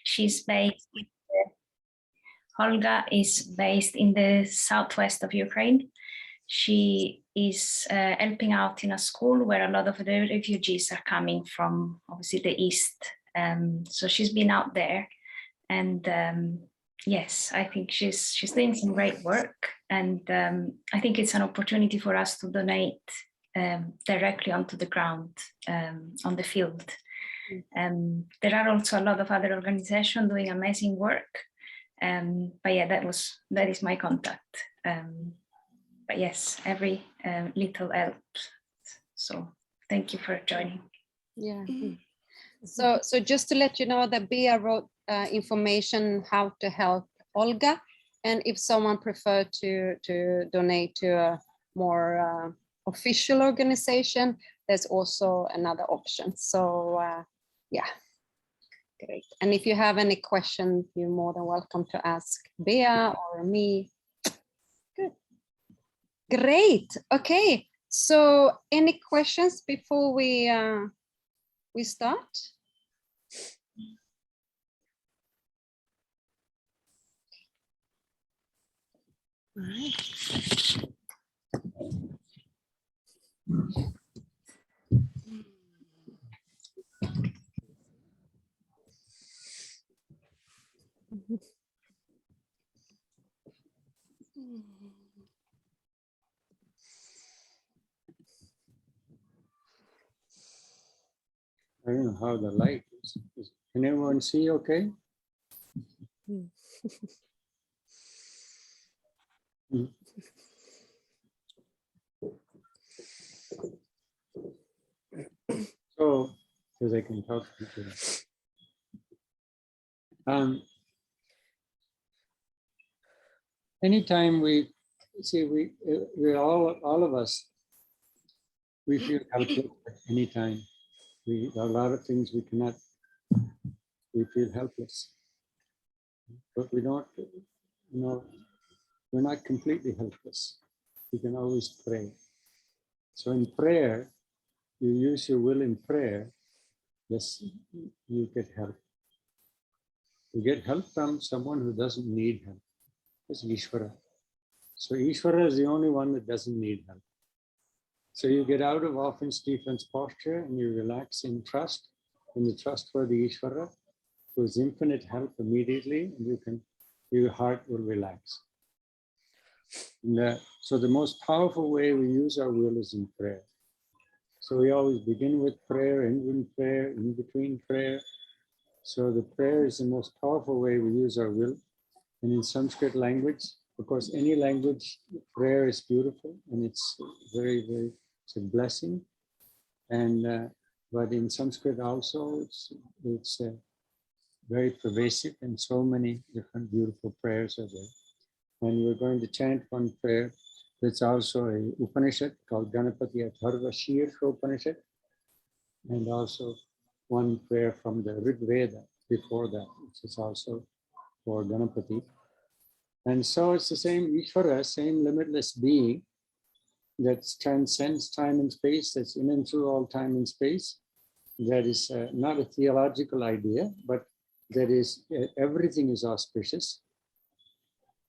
She's based. Olga is based in the southwest of Ukraine. She is helping out in a school where a lot of the refugees are coming from, obviously the east. So she's been out there, and yes, I think she's doing some great work, and I think it's an opportunity for us to donate directly onto the ground, on the field. There are also a lot of other organizations doing amazing work, but yeah, that is my contact. But yes, every little helps. So thank you for joining. Yeah. So just to let you know that Bea wrote information how to help Olga, and if someone prefer to donate to a more official organization, there's also another option. So yeah, great. And if you have any questions, you're more than welcome to ask Bea or me. Good. Great. Okay. So any questions before we start? All right. I don't know how the light is. Can everyone see okay? So, because I can talk to people. Anytime we see, we all of us, we feel helpless at any time. There are a lot of things we cannot, we feel helpless. But we don't, we're not completely helpless. We can always pray. So in prayer, you use your will in prayer, yes, you get help. You get help from someone who doesn't need help. It's Ishvara. So Ishvara is the only one that doesn't need help. So you get out of offense defense posture and you relax in trust, in the trustworthy Ishvara, who is infinite help immediately, and your heart will relax. So the most powerful way we use our will is in prayer. So we always begin with prayer, end with prayer, in between prayer. So the prayer is the most powerful way we use our will. And in Sanskrit language, of course, any language, prayer is beautiful, and it's very, very, it's a blessing. And but in Sanskrit also, it's very pervasive, and so many different beautiful prayers are there. And we're going to chant one prayer. It's also a Upanishad called Ganapati Atharva Shirsha Upanishad, and also one prayer from the Rig Veda before that, which is also for Ganapati. And so it's the same Ishvara, same limitless being that transcends time and space, that's in and through all time and space. That is not a theological idea, but that is everything is auspicious.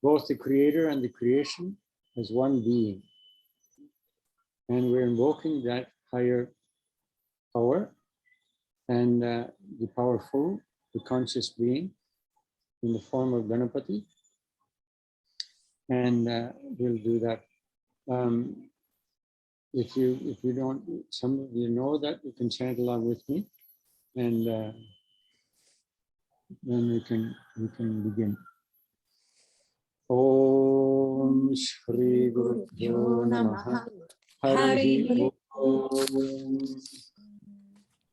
Both the creator and the creation as one being. And we're invoking that higher power and the powerful, the conscious being in the form of Ganapati. And we'll do that. If you don't, some of you know that, you can chant along with me, and then we can begin. Om Shri Guru Bhyo Namaha Hari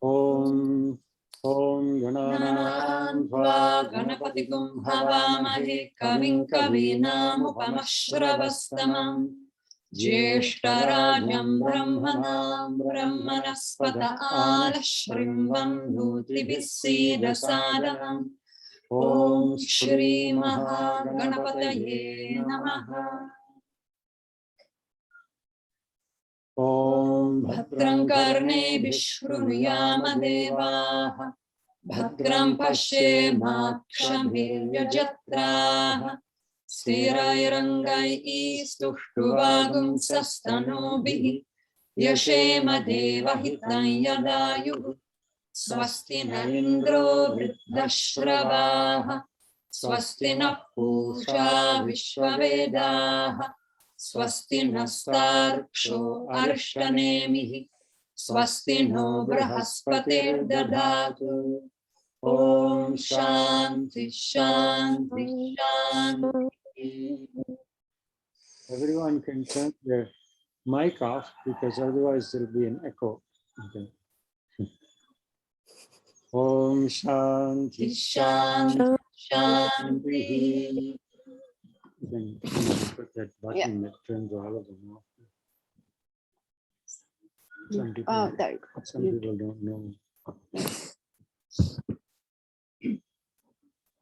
Om Gananam Tva Ganapatikum Havamahe Kavim Kavinam Upamashravastamam Jyeshtarajam Brahmanam Brahmanaspata Alashrimvam Nutibhisida Sadhanam Om Shri Mahaganapataye Namaha. Om Bhadram Karne Vishrunuyama Devaha Bhadram Pashyemakshamiryajatraha Sthirairangai Stuštuvagum Sastanobhihi Yashema Devahitam Yadayuh Swasti na Indro Vriddashravaha Swasti na Pusha Vishwavedaha Swasti nastarksho Arishtanemihi Swasti no Brahaspatir Dadatu Om Shanti Shanti Shanti. Everyone can turn their mic off because otherwise there'll be an echo. Okay. Om Shanti Shanti Shanti. Then put that button that turns all of them off. Some people, Oh, there you go. some people don't know.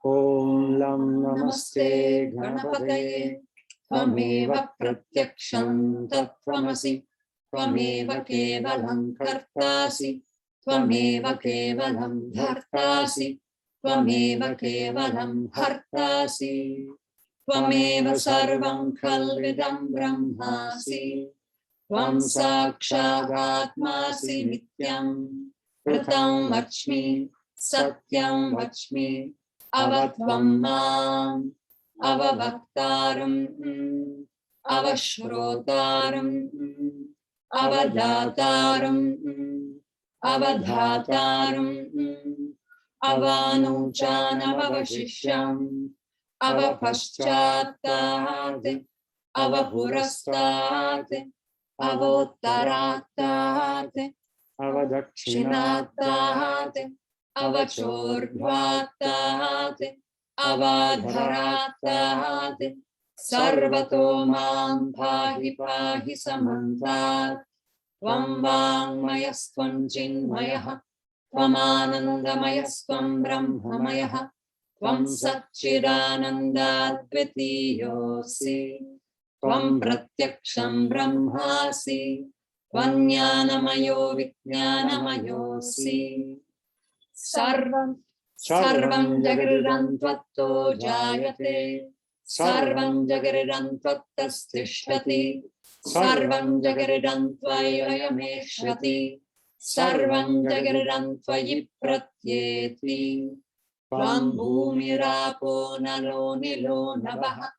Om Lam Namaste Ganapataye Tvameva pratyaksham tattvamasi Tvameva kevalam kartasi Tvameva kevalam dhartasi Tvameva kevalam hartasi Tvameva sarvam khalvidam brahmasi Tvam sakshadatmasi nityam Pratam vachmi satyam vachmi Avatvam mam Avavaktaram Avashrotaram Avadataram Avadhataram Avanuchanavavashishyam Avapashchatate Avapurastate Avottaratate Avadakshinatate Avachordvatate Avadharatate Sarvato mam pahi pahi samantat Tvam vangmayastvam chinmayah Tvam anandamayastvam brahmamayah Tvam satchidanandadvitiyosi Tvam pratyaksham brahmasi Tvam jnanamayo vijnanamayosi Sarvam jagaridam tvatto jayate Sarvam jagaridam tvattastishtati Sarvam jagaridam tvayayameshvati Sarvam jagaridam tvayi pratyeti Tvam bhumirapo nalo nilo navaha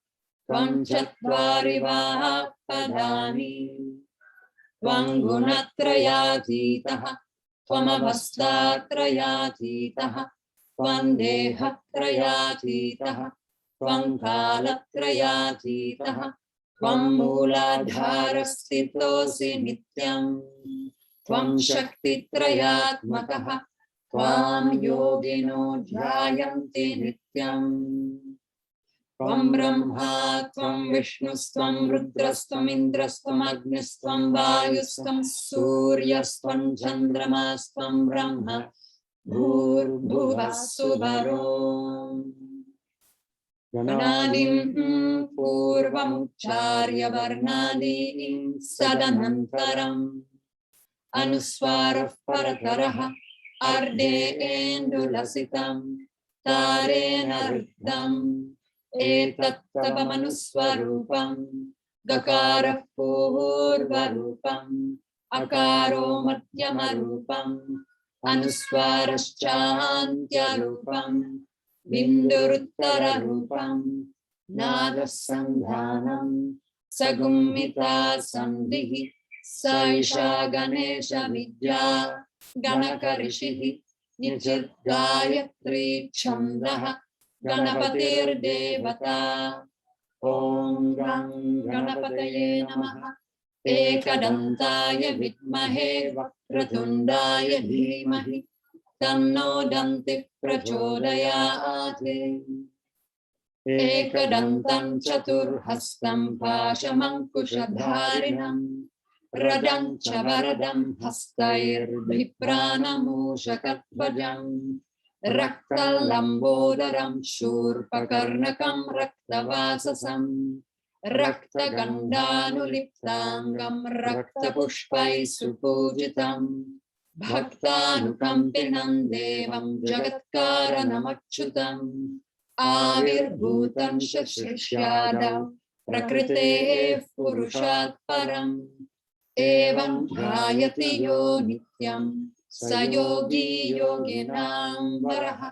Tvam chatvari vaha padani Tvam gunatrayatitaha Tvam avastatrayatitaha Tvam dehatrayatitaha Tvam kalatrayatitaha Tvam mooladharastitosi nityam Tvam shaktitrayatmakaha Tvam yogino jayanti nityam Tvam brahma Tvam vishnustvam rudrastvam indrastvam agnistvam vayustvam suryastvam chandramastam brahma bhurbhuvassuvarom Ganadim purvamucharya varnadim sadanantaram Anuswara parataraha arde endulasitam tarena riddham etattavamanuswarupam gakara purvarupam akaro madhyamarupam anuswaraschaantyarupam binduruttara-rupam nadasandhanam sagumita sandhihi saisha ganesha vidya ganakarishihi nichit gayatri chandaha ganapatir devata om ganapataye namaha ekadantaya vidmahe vakratundaya dhimahi tanno danti prachodayate ekadantam chaturhastam pashamankushadharinam radam chavaradam hastair vipranamushakatvajam raktalambodaram shurpakarnakam raktavasasam raktagandhanuliptangam raktapushpai supujitam Bhaktanukampinan devam jagatkaranamachyutam Avirbhutam shashyadav prakrite purushat param Evam dhyayati yo nityam sayogi yoginam varaha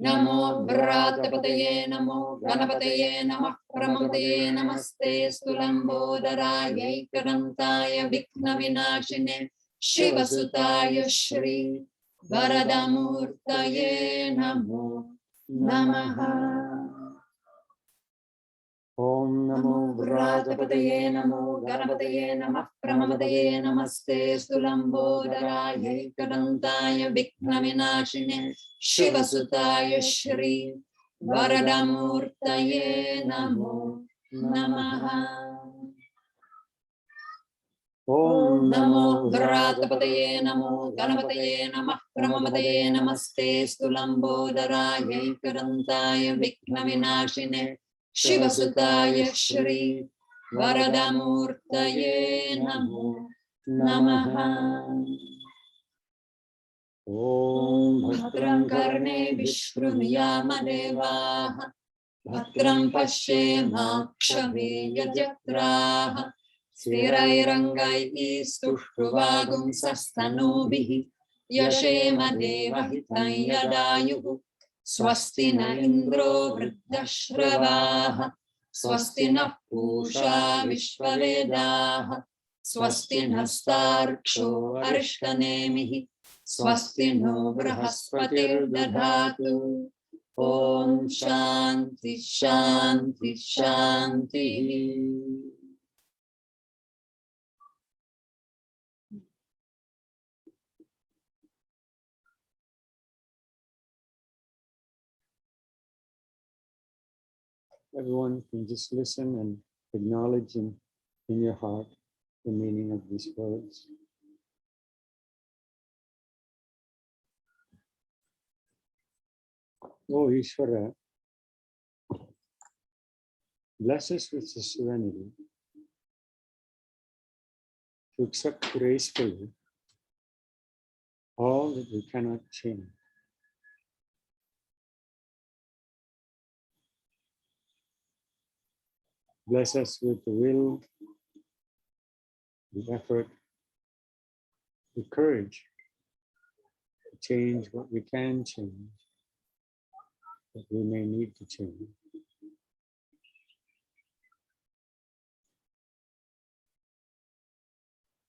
Namo Vratapataye Namo Ganapataye Namah Pramapataye Namaste Stulambodaraye Kadantaya Vikna Vinashine Shivasutaya Shri Varadamurtaye Namo Namaha Om Namo Namo Vratapataye Namo Ganapataye Namah Pramapataye Namaste Stulambodaraye Kadantaya Vikna Vinashine Shivasutaya Shri Varadamurtaye Namo Namaha Om Namo Vratapataye Namo Ganapataye Namah Pramapataye Namaste Stulambodaraye Kadantaya Vikna Vinashine Shivasutaya Shri Varadamurtaye Namo Namaha Om Bhadram Karne Vishrunyamadevaha Bhadram Pashyemakshavi Yajatraha Sthirairangai Stushtruvagum Sastanubihi Yashema Devahitam Yadayuhu Swasti na Indro Vriddashravaha Swasti na Pusha Vishvavedaha Swasti Nastarksho Arishtanemihi Swasti no Brahaspatir Dadhatu Om Shanti Shanti Shanti Everyone can just listen and acknowledge in your heart the meaning of these words. Oh Ishvara, bless us with the serenity to accept gracefully all that we cannot change. Bless us with the will, the effort, the courage to change what we can change, what we may need to change.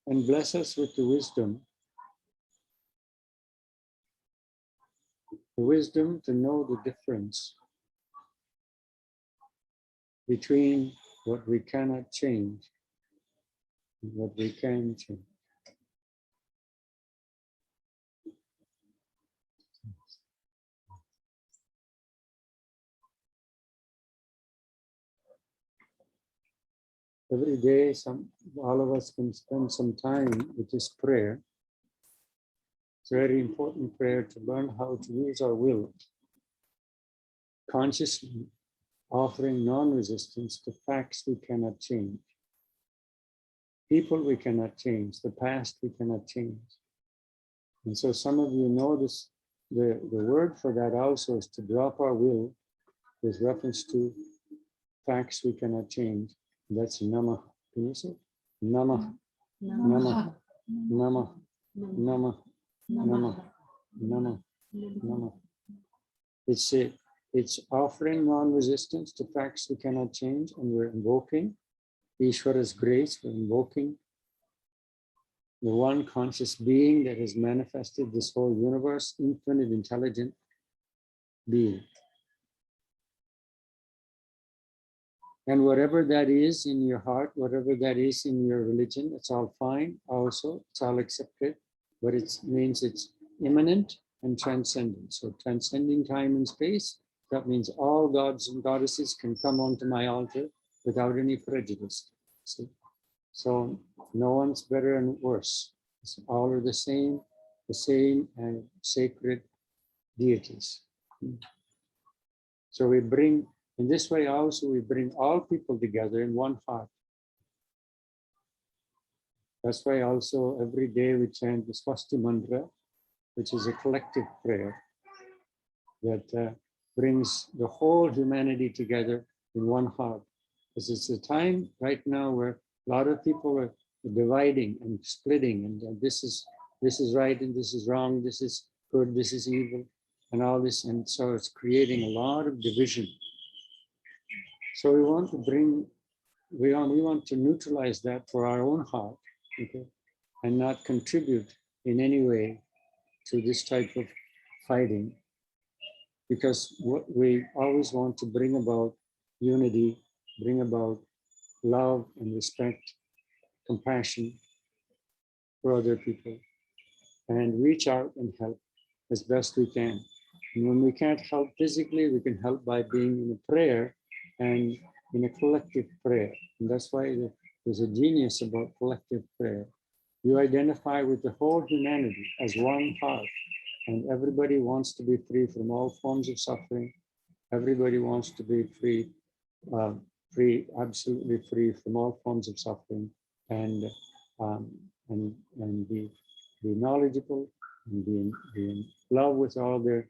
And bless us with the wisdom to know the difference between what we cannot change and what we can change. Every day, all of us can spend some time with this prayer. It's a very important prayer to learn how to use our will consciously, offering non-resistance to facts we cannot change, people we cannot change, the past we cannot change. And so some of you know this, the word for that also is to drop our will with reference to facts we cannot change. That's Namah. Can you say? Namah, Namah, Namah, Namah, Namah, Namah, Namah. It's offering non-resistance to facts we cannot change, and we're invoking Ishvara's grace. We're invoking the one conscious being that has manifested this whole universe, infinite, intelligent being. And whatever that is in your heart, whatever that is in your religion, it's all fine also, it's all accepted, but it means it's immanent and transcendent. So transcending time and space, that means all gods and goddesses can come onto my altar without any prejudice. So no one's better and worse. It's all are the same and sacred deities. So we bring, in this way also, we bring all people together in one heart. That's why also every day we chant the Swasti Mantra, which is a collective prayer that brings the whole humanity together in one heart. Because it's a time right now where a lot of people are dividing and splitting, and this is right and this is wrong, this is good, this is evil, and all this, and so it's creating a lot of division. So we want to bring, we want to neutralize that for our own heart, okay, and not contribute in any way to this type of fighting, because what we always want to bring about unity, bring about love and respect, compassion for other people, and reach out and help as best we can. And when we can't help physically, we can help by being in a prayer and in a collective prayer. And that's why there's a genius about collective prayer. You identify with the whole humanity as one heart, and everybody wants to be free from all forms of suffering. Everybody wants to be free, absolutely free from all forms of suffering, and be knowledgeable, and be in love with all their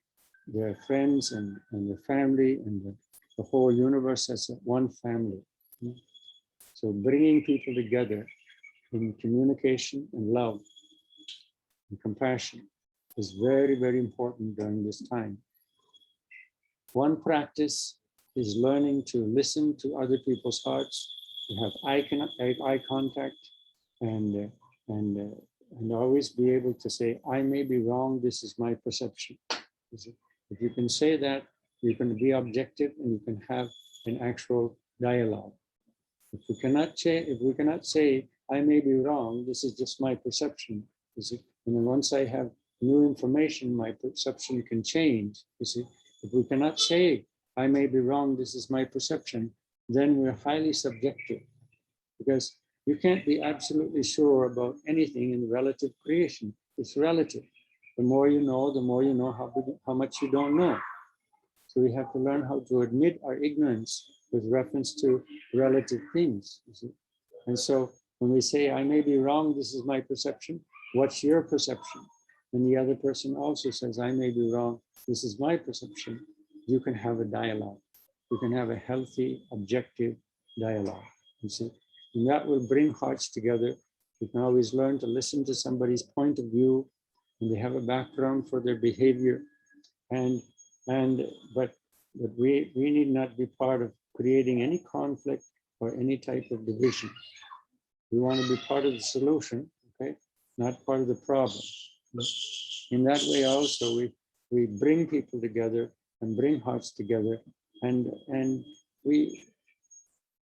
friends and their family, and the whole universe as one family. So bringing people together in communication and love and compassion is very, very important during this time. One practice is learning to listen to other people's hearts, to have eye contact, and always be able to say, I may be wrong, this is my perception. If you can say that, you can be objective and you can have an actual dialogue. If we cannot say, I may be wrong, this is just my perception, you see. And then once I have new information, my perception can change, you see. If we cannot say, I may be wrong, this is my perception, then we're highly subjective, because you can't be absolutely sure about anything in relative creation. It's relative. The more you know how much you don't know. So we have to learn how to admit our ignorance with reference to relative things. You see? And so when we say, I may be wrong, this is my perception, what's your perception? And the other person also says, I may be wrong, this is my perception. You can have a dialogue. You can have a healthy, objective dialogue. You see? And that will bring hearts together. You can always learn to listen to somebody's point of view, and they have a background for their behavior. But we need not be part of creating any conflict or any type of division. We want to be part of the solution, okay? Not part of the problem. But in that way also, we bring people together and bring hearts together, and we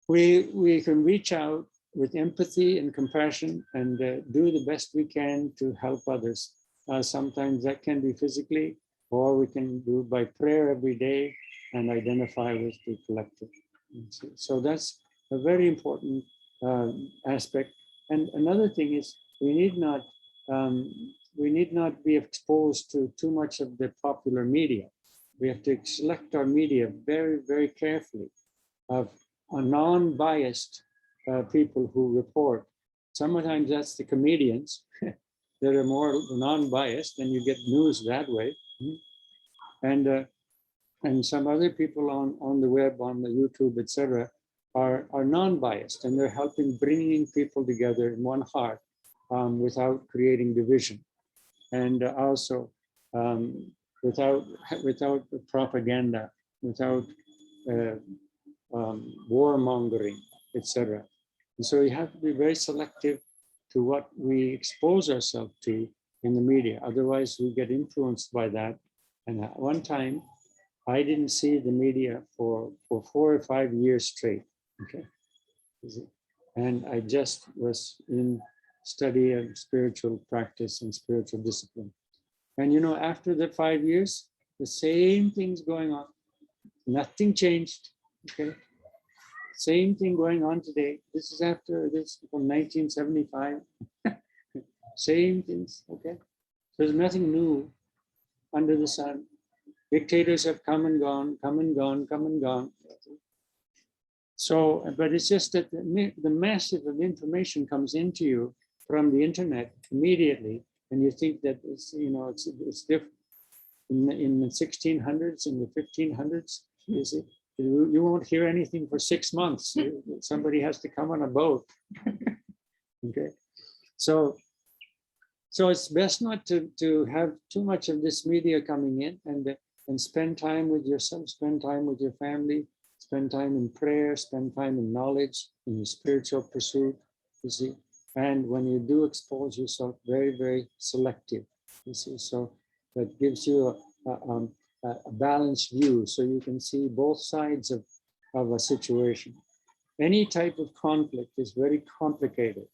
can reach out with empathy and compassion and do the best we can to help others. Sometimes that can be physically, or we can do by prayer every day and identify with the collective. So that's a very important aspect. And another thing is we need not be exposed to too much of the popular media. We have to select our media very, very carefully of non-biased people who report. Sometimes that's the comedians that are more non-biased, and you get news that way. And some other people on the web, on the YouTube, etc., are non-biased, and they're helping bringing people together in one heart without creating division, and also without propaganda, without warmongering, etc. And so you have to be very selective to what we expose ourselves to in the media. Otherwise, we get influenced by that. And at one time, I didn't see the media for 4 or 5 years straight. Okay, and I just was in study of spiritual practice and spiritual discipline. And you know, after the 5 years, the same thing's going on. Nothing changed. Okay, same thing going on today. This is after this from 1975. Same things. Okay, there's nothing new under the sun. Dictators have come and gone, come and gone, come and gone. So, but it's just that the massive of information comes into you from the internet immediately, and you think that it's, you know, it's different. In the 1600s, in the 1500s, you won't hear anything for 6 months. Somebody has to come on a boat. Okay, so it's best not to have too much of this media coming in, and spend time with yourself, spend time with your family, spend time in prayer, spend time in knowledge, in your spiritual pursuit, you see. And when you do expose yourself, very, very selective, you see. So that gives you a balanced view, so you can see both sides of a situation. Any type of conflict is very complicated,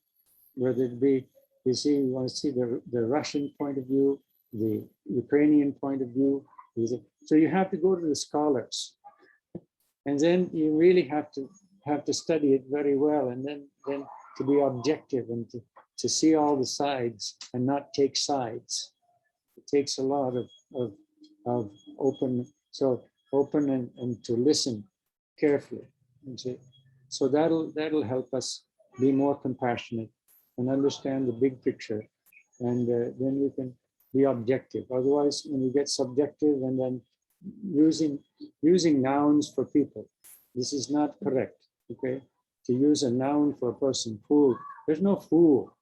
whether it be, you see, you want to see the Russian point of view, the Ukrainian point of view. So you have to go to the scholars, and then you really have to study it very well, and then to be objective and to see all the sides and not take sides. It takes a lot of open and to listen carefully. So that'll help us be more compassionate and understand the big picture, and then you can be objective. Otherwise, when you get subjective and then using nouns for people, this is not correct. Okay, to use a noun for a person, fool. There's no fool.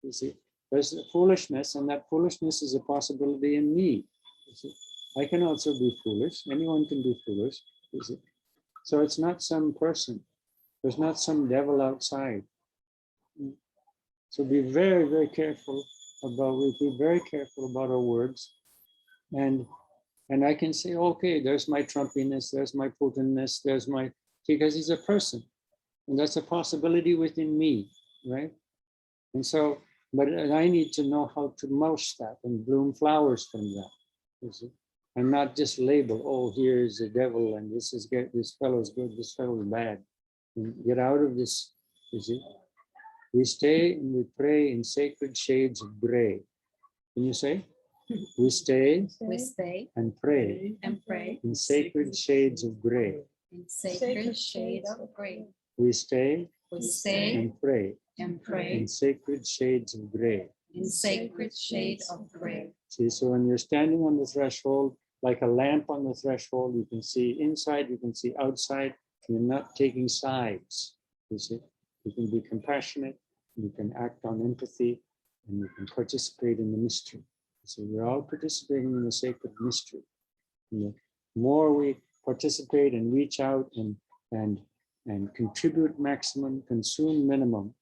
You see, there's foolishness, and that foolishness is a possibility in me. You see, I can also be foolish. Anyone can be foolish. You see, so it's not some person. There's not some devil outside. So be very, very careful about our words, and I can say, okay, there's my Trumpiness, there's my Putinness, there's my, because he's a person, and that's a possibility within me, right? And so, but I need to know how to mouse that and bloom flowers from that, you see? And not just label, oh, here's the devil, and this fellow's good, this fellow's bad. And get out of this, you see? We stay and we pray in sacred shades of gray. Can you say? We stay and pray in sacred shades of gray. In sacred shades of gray. We stay and pray pray in sacred shades of gray. in sacred shades of gray. See, so when you're standing on the threshold, like a lamp on the threshold, you can see inside, you can see outside. You're not taking sides, you see. You can be compassionate, you can act on empathy, and you can participate in the mystery. So we're all participating in the sacred mystery. And the more we participate and reach out and contribute maximum, consume minimum,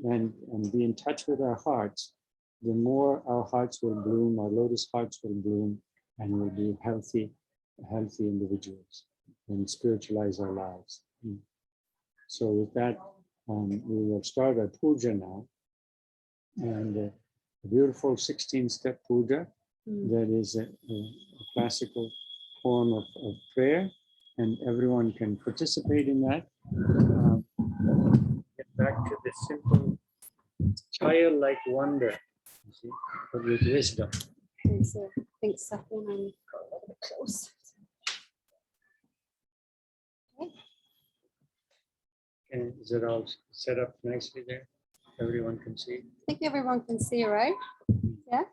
and be in touch with our hearts, the more our hearts will bloom, our lotus hearts will bloom, and we'll be healthy individuals and spiritualize our lives. So with that, we will start our puja now. And a beautiful 16-step puja that is a classical form of prayer, and everyone can participate in that. Get back to this simple childlike wonder, you see, but with wisdom. So I think Saffron and close. And is it all set up nicely there? Everyone can see? I think everyone can see, right? Yeah.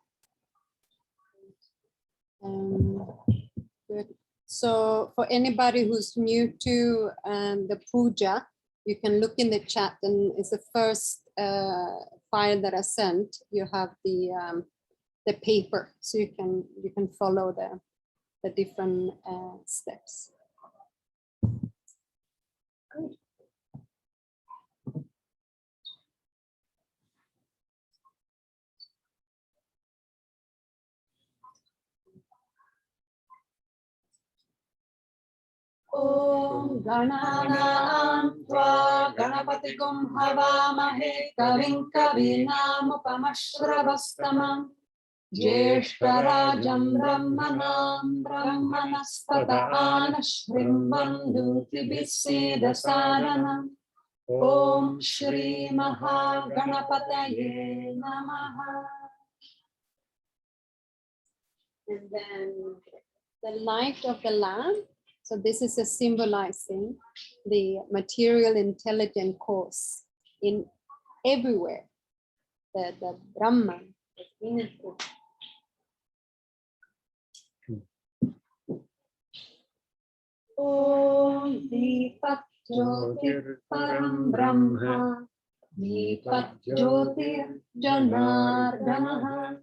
Good. So for anybody who's new to the puja, you can look in the chat, and it's the first file that I sent. You have the paper, so you can follow the different steps. Good. Om Gananam Tva Ganapatikum Havamahe Kavim Kavinamupamashravastamam Jeshtarajam Brahmanam Brahmanaspata Anashrimbanduti Visedasaranam Om Shri Mahaganapataye Namaha. And then the light of the lamp. So this is a symbolizing the material intelligent cause in everywhere. the Brahman. Om Deepak Jyotir Param Brahma Deepak Jyotir Janardana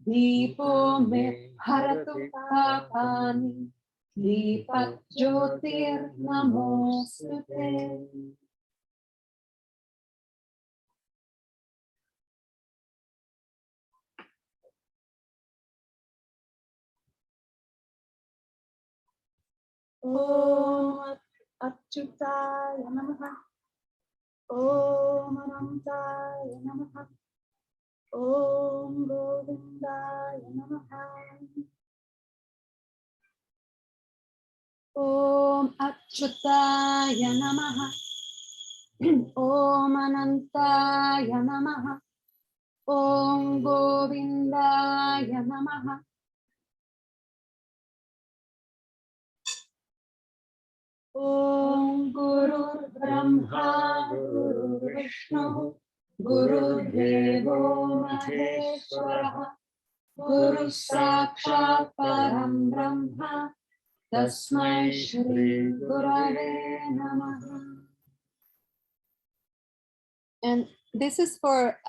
Deepo Me Bharatu Papani Deepak Jyotir Namostute. Om Achyutaya Namaha. Om Anantaya Namaha. Om Govindaya Namaha. Om Achyutaya Namaha. Om Anantaya Namaha. Om Govindaya Namaha. Om Guru Brahma Guru Vishnu Guru Devo Maheshwara Guru Sakshat Param Brahma Tasmai Shri Gurave Namaha. And this is for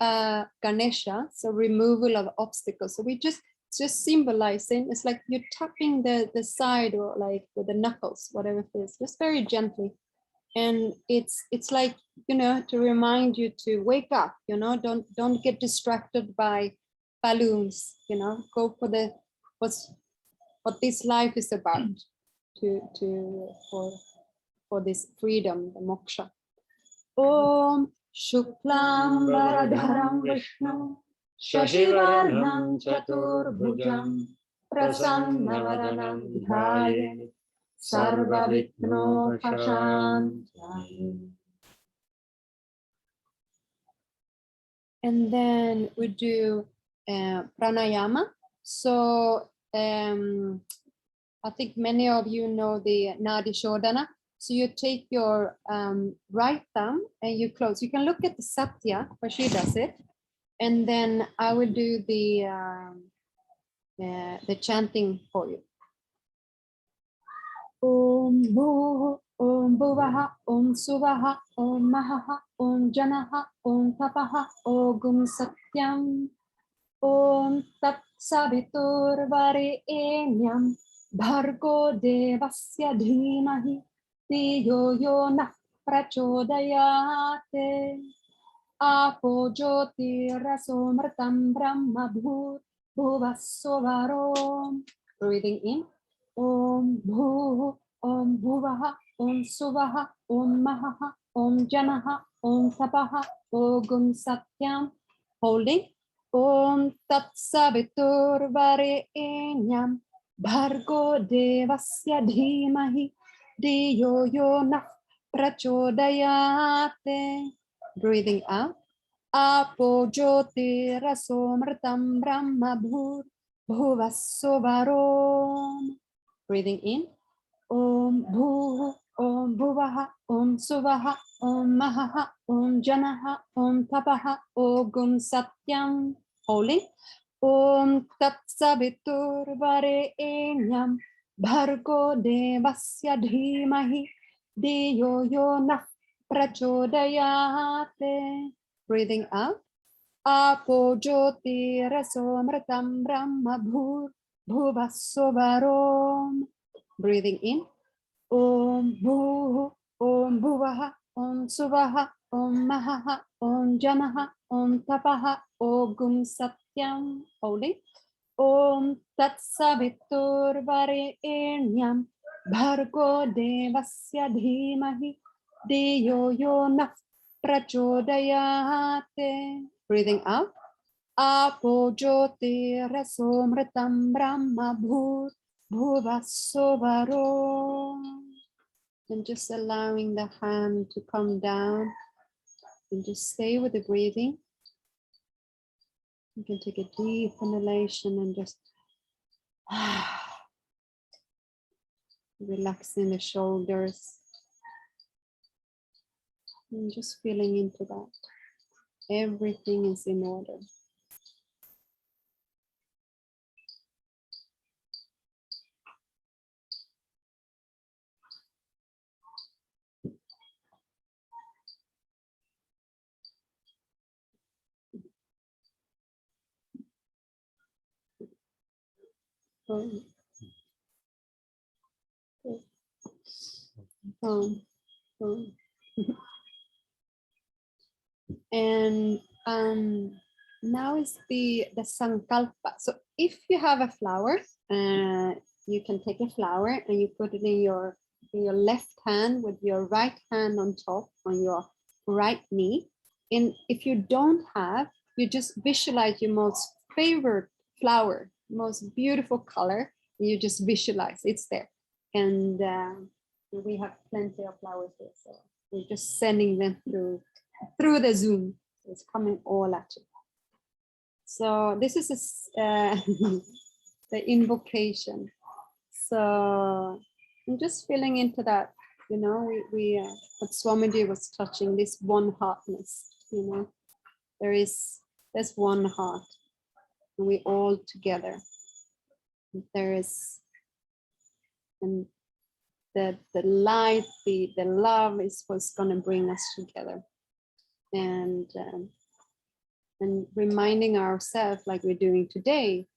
Ganesha, so removal of obstacles. So we just symbolizing, it's like you're tapping the side or like with the knuckles, whatever it is, just very gently. And it's like, you know, to remind you to wake up, you know, don't get distracted by balloons, you know, go for the what this life is about, for this freedom, the moksha. Om Shuklam Varadharam Vishnu Shashivarnam Chaturbhujam Prasannavaranam Dhyaye Sarva Vigno Pashantaye. And then we do pranayama. So I think many of you know the Nadi Shodhana. So you take your right thumb and you close. You can look at the Satya where she does it, and then I will do the chanting for you. Om Bhu Om Bhuvaha Om Suvaha Om Mahaha Om Janaha Om Tapaha Ogum Satyam Om Tat Savitur Varenyam Bhargo Devasya Dhimahi Diyo Yo Nah Prachodayate Apo Jyoti Rasomratam Brahma Bhut Bhuvassovarom. Breathing in. Om Bhu Om Bhuvaha Om Suvaha Om Mahaha Om Janaha Om Tapaha Ogum Satyam. Holding. Om Tat Savitur Varenyam Bhargo Devasya Dhimahi Diyo Yo Nah Prachodayate. Breathing out. Apo Jyoti Rasomratam Brahma Bhut Bhuvassovarom. Breathing in. Om Bhu Om Bhuvaha Om Suvaha Om Mahaha Om Janaha Om Tapaha Ogum Satyam. Holding. Om Tat Savitur Varenyam Bhargo Devasya Dhimahi Diyo Yo Nah Prachodayate. Breathing out. Apo Jyoti Rasomratam Brahma Bhut Bhuvassovarom. Breathing in. Om Bhu Om Bhuvaha Om Suvaha Om Mahaha Om Janaha Om Tapaha Ogum Satyam. Holding. Om Tat Savitur Varenyam Bhargo Devasya Dhimahi Diyo Yo Nah Prachodayate. Breathing out. Apo Jyoti Rasomratam Brahma Bhut Bhuvassovarom. And just allowing the hand to come down and just stay with the breathing. You can take a deep inhalation and just relaxing the shoulders and just feeling into that. Everything is in order. And now is the sankalpa. So if you have a flower, you can take a flower and you put it in your left hand with your right hand on top on your right knee. And if you don't have, you just visualize your most favorite flower, most beautiful color. You just visualize it's there. And we have plenty of flowers here, so we're just sending them through the Zoom. It's coming all at you. So this is the invocation. So I'm just feeling into that. You know, what Swamiji was touching, this one heartness. You know, there's one heart, and we all together. There is, and the light, the love is what's going to bring us together. And reminding ourselves, like we're doing today,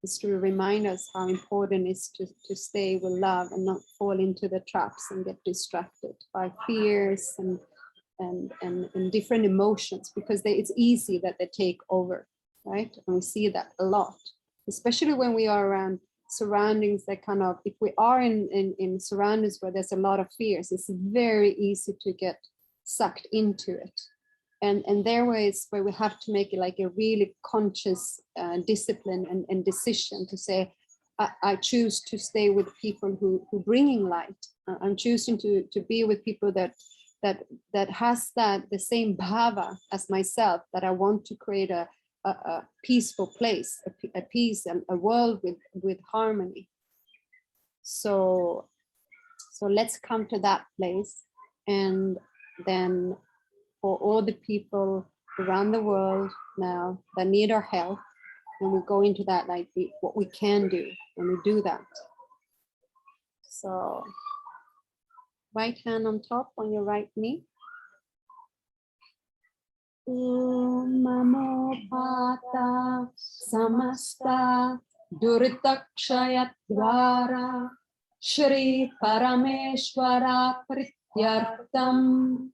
is to remind us how important it is to stay with love and not fall into the traps and get distracted by fears and different emotions, because it's easy that they take over, right? And we see that a lot, especially when we are around surroundings that kind of, if we are in surroundings where there's a lot of fears, it's very easy to get sucked into it. And there ways where we have to make it like a really conscious discipline and decision to say, I choose to stay with people who bringing light. I'm choosing to be with people that has the same bhava as myself, that I want to create a peaceful place, a peace and a world with harmony. So let's come to that place, and then for all the people around the world now that need our help, and we go into that, like what we can do, and we do that. So right hand on top on your right knee. Om Namo Pata Samasta Duritakshayat Dwara Shri Parameshwara Prityartam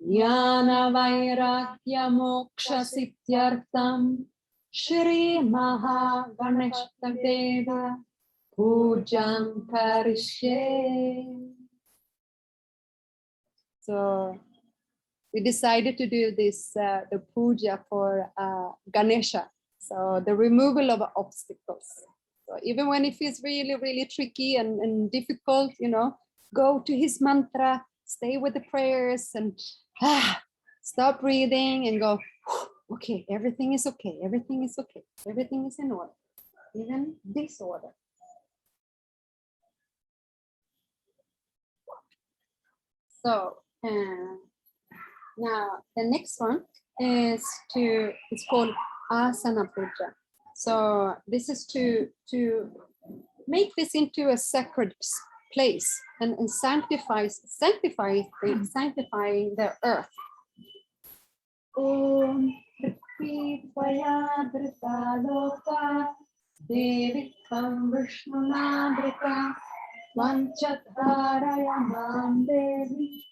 Jnana Vairagya Moksha Siddhyartam Shri Maha Ganeshadeva Pujam Karishye. So we decided to do this, the puja for Ganesha. So the removal of obstacles. So even when it feels really, really tricky and difficult, you know, go to his mantra, stay with the prayers and stop breathing and go, okay, everything is okay. Everything is okay. Everything is in order, even disorder. So, now the next one is it's called asana puja. So this is to make this into a sacred place and sanctifying the earth. Om Prithvi Tvaya Drita Loka Devikam Vishnunadrika Vanchatharaya Mam Devi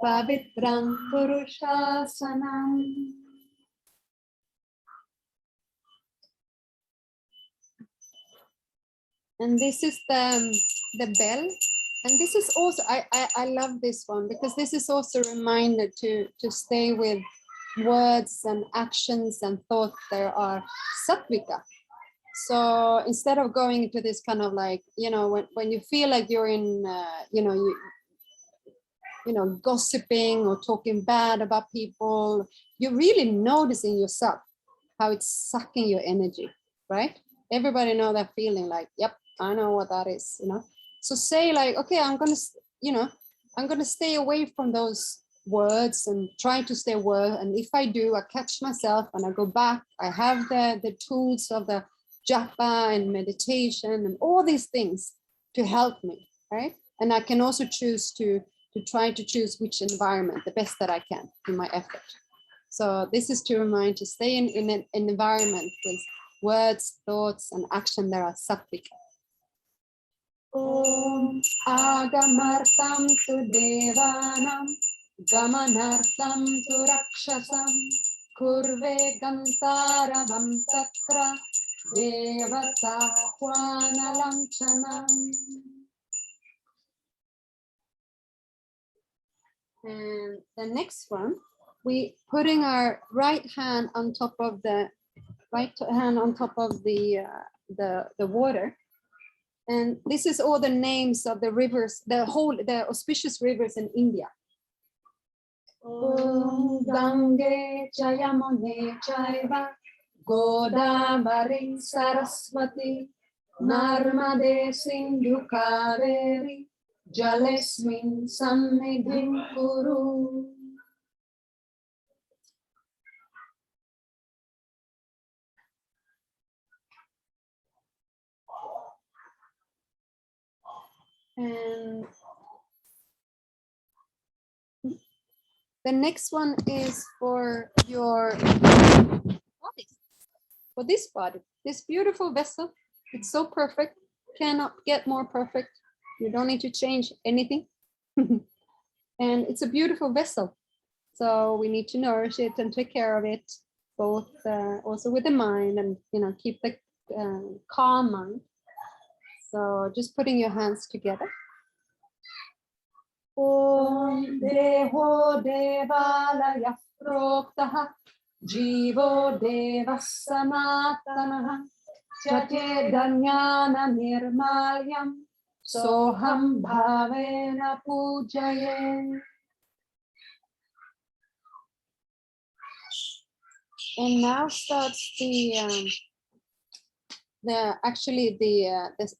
Pavitram Purushasanam. And this is the bell. And this is also, I love this one, because this is also a reminder to stay with words and actions and thoughts that are sattvika. So instead of going into this kind of like, you know, when you feel like you're in, you know, gossiping or talking bad about people, you're really noticing yourself, how it's sucking your energy, right? Everybody know that feeling, like, yep, I know what that is, you know? So say like, okay, I'm going to stay away from those words and try to stay word. And if I do, I catch myself and I go back. I have the tools of the japa and meditation and all these things to help me, right? And I can also choose to try to choose which environment, the best that I can in my effort. So this is to remind to stay in an environment with words, thoughts, and action that are sattvic. Om agamartam tu devanam gamanartam tu rakshasam kurve gantaravam tatra devata hwanalamchanam. And the next one, we putting our right hand on top of the water. And this is all the names of the rivers, the auspicious rivers in India. Om Gange Chayamune Chaiva Godavari Saraswati Narmade Sindhu Kaveri Jalesmin Sannidhim Kuru. And the next one is for your body, for this body, this beautiful vessel. It's so perfect, cannot get more perfect. You don't need to change anything. And it's a beautiful vessel. So we need to nourish it and take care of it, both also with the mind and, keep the calm mind. So just putting your hands together. Om Deho Devalaya Proktaha Jivo Devasamatanaha Chate Danyana Nirmalyam Soham Bhavena Pujaye. And now starts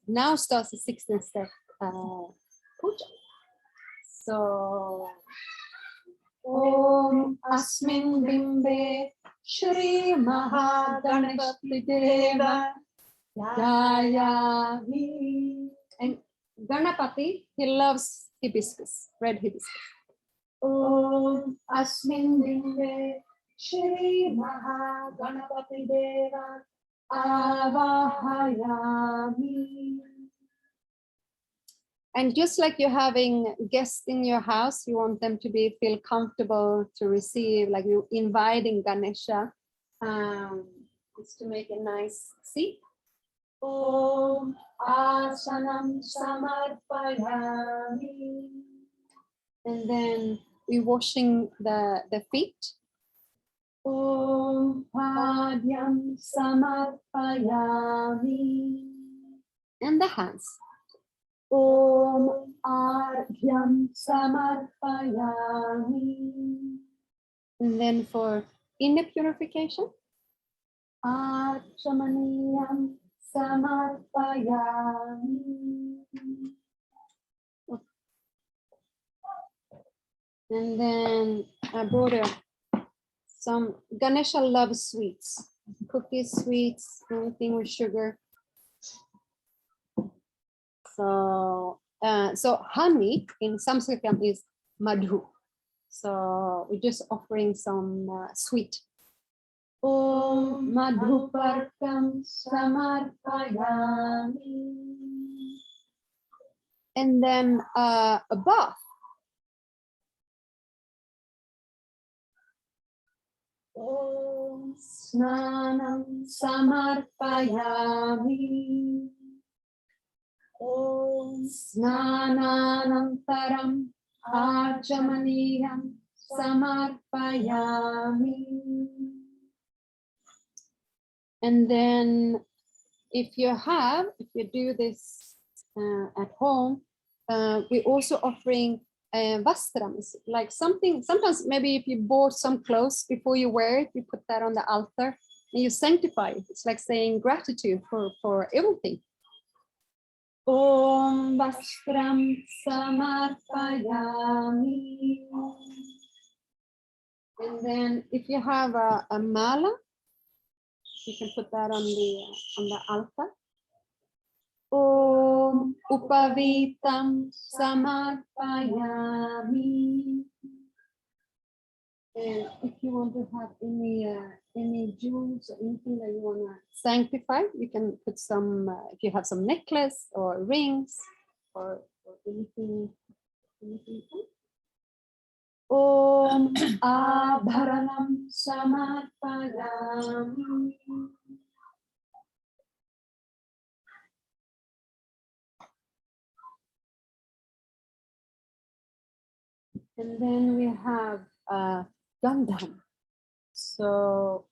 now starts the 16th step puja. So Om Asmin Bimbe Shri Mahaganapati Deva Dayavi. And Ganapati, he loves hibiscus, red hibiscus. Om Asmin Bimbe Shri Mahaganapati Deva Avahayami. And just like you're having guests in your house, you want them to feel comfortable to receive, like you're inviting Ganesha, is to make a nice seat. Om Asanam Samarpayami. And then we're washing the feet. Om Padyam Samarpayami. And the hands. Om Argyam Samarpayami. And then for inner purification, Achamaniyam Samarpayami. And then I brought some, Ganesha loves sweets, cookies, sweets, anything with sugar. So honey in Sanskrit is madhu. So we're just offering some sweet. Om madhuparkam samarpayami. And then a bath. Om snanam samarpayami. Om snananantaram achamaniyam samarpayami. And then if you do this at home, we're also offering vastrams, like something, sometimes maybe if you bought some clothes before you wear it, you put that on the altar and you sanctify it. It's like saying gratitude for everything. Om Vastram Samarpayami. And then if you have a mala, you can put that on the altar. Om Upavitam Samarpayami. And if you want to have any jewels or anything that you want to sanctify, you can put some, if you have some necklace or rings or anything. Om Abharanam Samarpayami. And then we have Gandham. So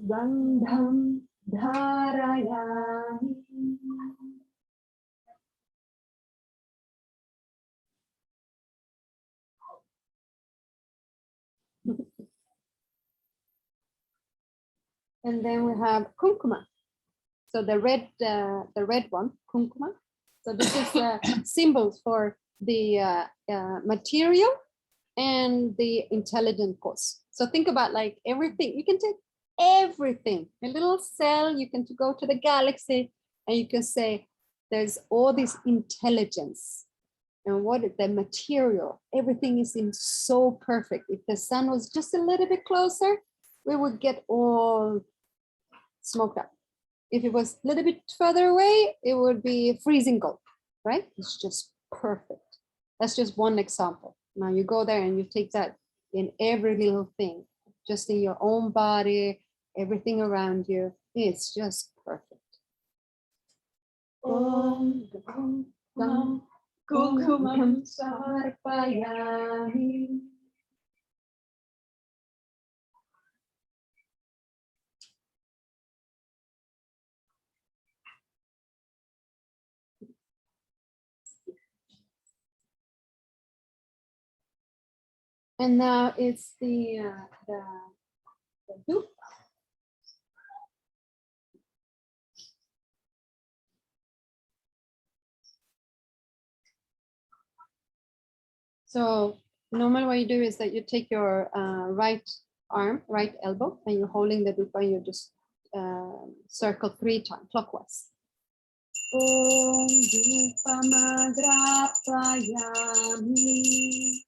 Gandham Dharayami. And then we have Kumkuma. So the red one, Kumkuma. So this is symbols for the material and the intelligent cause. So think about like everything. You can take everything, a little cell. You can go to the galaxy, and you can say there's all this intelligence. And what is the material? Everything is in so perfect. If the sun was just a little bit closer, we would get all smoked up. If it was a little bit further away, it would be freezing cold, right? It's just perfect. That's just one example. Now you go there and you take that in every little thing, just in your own body, everything around you. It's just perfect. Om Gam Kumkumam Samarpayami. And now it's the dupa. So normally what you do is that you take your right arm, right elbow, and you're holding the dupa, and you just circle 3 times clockwise. Om Dupamagrapayami.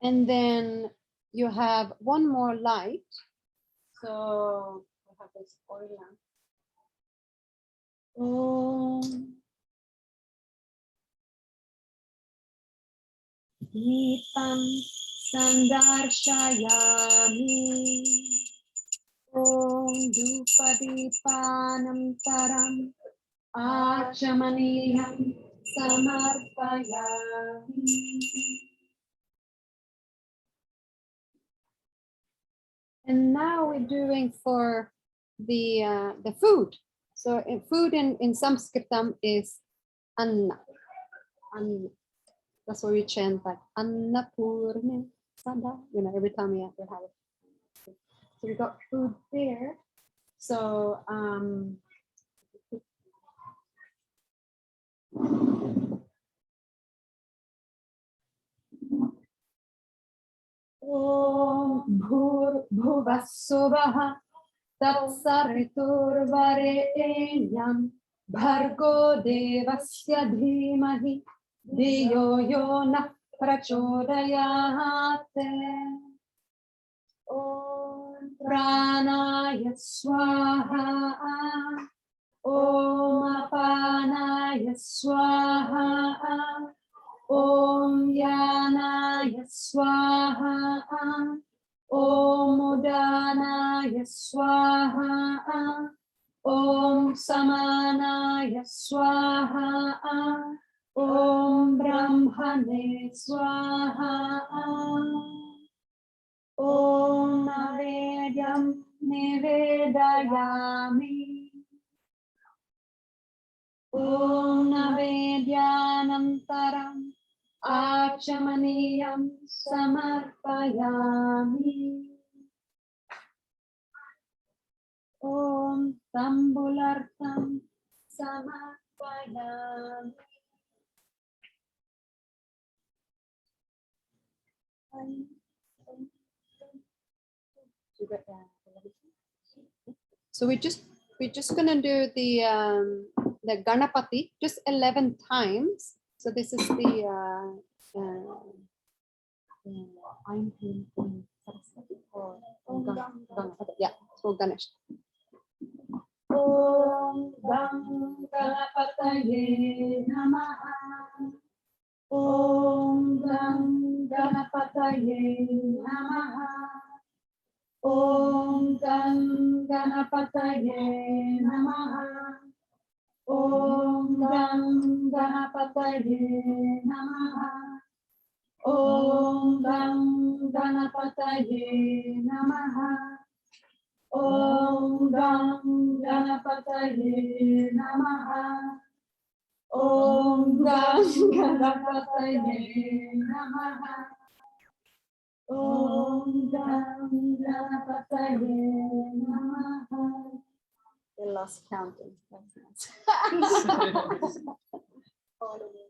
And then you have one more light. So we have this oil lamp. Om Deepam Sandarshayami. Om Dupadipanam Taram Achamaniyam Samarpayami. And now we're doing for the food. So food in Sanskritam is anna. Anna. That's what we chant like Annapurna Sada. You know, every time we have to have it. So we got food there. So Om Bhur Bhuvassuvaha Tatsariturvarenyam Bhargo Devasya Dhimahi Diyo Yo Nah Prachodayate. Om Pranaya Swaha. Om Apanaya Swaha. Om Yanaya Swaha. Om Udanaya Swaha. Om Samanaya Swaha. Om Brahmane Swaha. Om Navedyam Nivedayami. Om Navedyanantaram Achamaniyam samarpayami. Om Tambulartam samarpayami. So we're just gonna do the Ganapati just 11 times. So this is the I'm Saraswati or Ganapati. Yeah, so Ganesh. Om Gam Ganapataye Namaha. Om Gam Ganapataye Namaha. Om Gam Ganapataye Namaha. Om Gam Ganapataye Namaha. Om Gam Ganapataye Namaha. Om Gam Ganapataye Namaha. Om Gam Ganapataye Namaha. Om Gam Ganapataye Namaha. They lost counting. That's nice. All the way.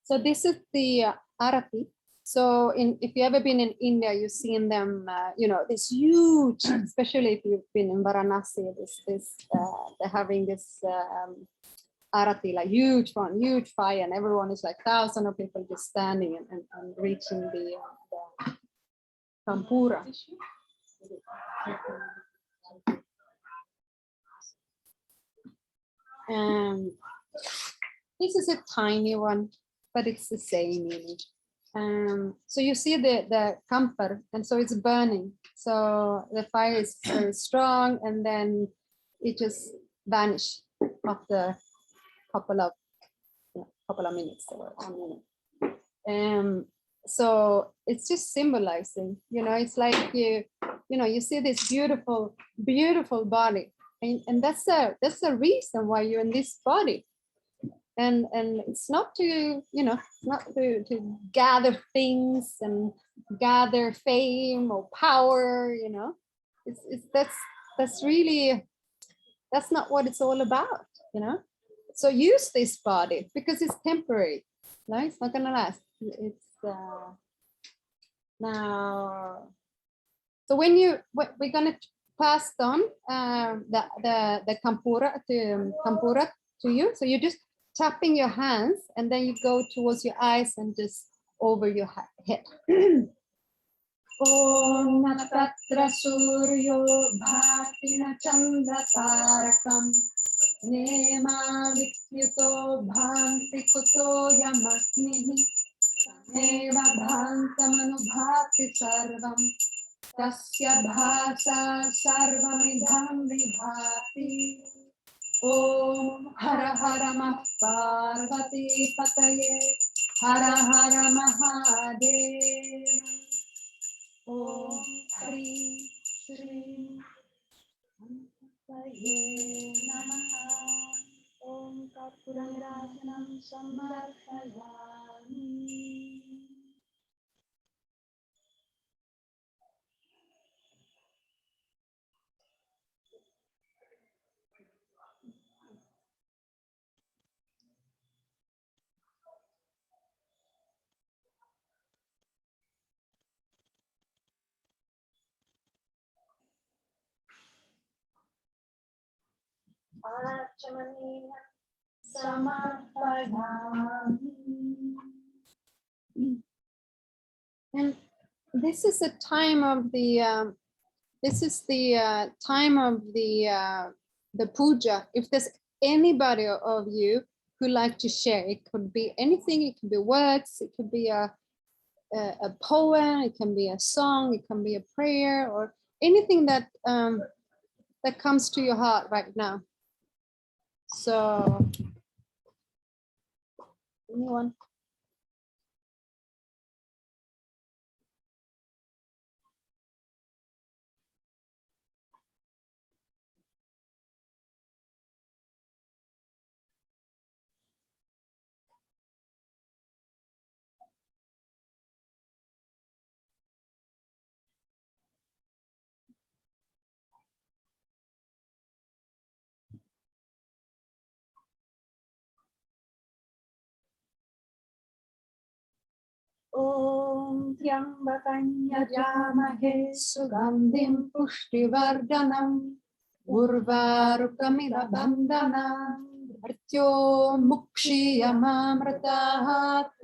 So this is the arati. So if you ever been in India, you've seen them, this huge, especially if you've been in Varanasi, they're having this arati, like huge one, huge fire, and everyone is like thousands of people just standing and reaching the Kampura. And this is a tiny one, but it's the same meaning. So you see the kampar, and so it's burning. So the fire is very strong, and then it just vanishes after couple of minutes or 1 minute. So it's just symbolizing, it's like you see this beautiful body, and that's the reason why you're in this body. And it's not to gather things and gather fame or power, that's really, that's not what it's all about, So use this body because it's temporary. No, it's not gonna last. It's now. So we're gonna pass on the kampura to you. So you just tapping your hands, and then you go towards your eyes and just over your head. Om Natatra Suryo Bhaktina Chandra Tarakam Nema Vikyuto Bhanti Kuto Yamasmihi Neva Bhantamanu Bhakti Sarvam Tasya Bhasa Sarvamidham Vibhati. Om Hara Hara Parvati Pataye Hara Hara Mahadeva. Om Shri Shri Pataye Namaha. Om Karpurarajanam Samarpayami. Achamaniyam samarpayami. And this is a time of the time of the puja. If there's anybody of you who like to share, it could be anything. It could be words. It could be a poem. It can be a song. It can be a prayer, or anything that that comes to your heart right now. So, anyone? Om Tyambakam Yajamahe Sugandhim Pushtivardanam Urvarukamiva Bandhanam Mrityo Mukshiyamamratahat.